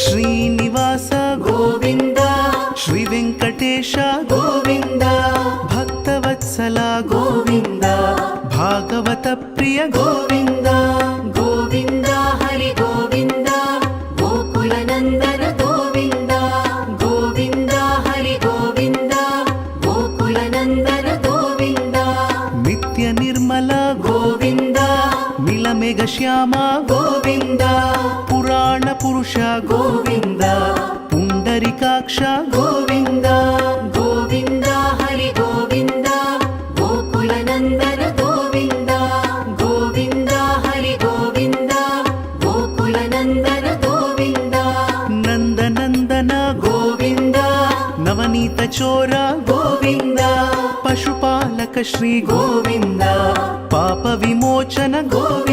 ಶ್ರೀನಿವಾಸ ಗೋವಿಂದ ಶ್ರೀ ವೆಂಕಟೇಶ ಗೋವಿಂದ ಭಕ್ತವತ್ಸಲ ಗೋವಿಂದ ಭಾಗವತ ಪ್ರಿಯ ಗೋವಿಂದ ಗೋವಿಂದ ಹರಿ ಗೋವಿಂದ ಗೋಕುಲ ನಂದನ ಗೋವಿಂದ ಗೋವಿಂದ ಹರಿ ಗೋವಿಂದ ಗೋಕುಲ ನಂದನ ಗೋವಿಂದ ನಿತ್ಯ ನಿರ್ಮಲ ಗೋವಿಂದ ನೀಲಮೇಘ ಶ್ಯಾಮ ಗೋವಿಂದ ಪುರಾಣ ಪುರುಷ ಗೋವಿಂದ ಪುಂಡರಿಕಾಕ್ಷ ಗೋವಿಂದ ಗೋವಿಂದ ಹರಿ ಗೋವಿಂದ ಗೋಕುಲ ನಂದನ ಗೋವಿಂದ ಗೋವಿಂದ ಹರಿ ಗೋವಿಂದ ಗೋಕುಲ ನಂದನ ಗೋವಿಂದ ನಂದನಂದನ ಗೋವಿಂದ ನವನೀತ ಚೋರ ಗೋವಿಂದ ಪಶುಪಾಲಕ ಶ್ರೀ ಗೋವಿಂದ ಪಾಪ ವಿಮೋಚನ ಗೋವಿಂದ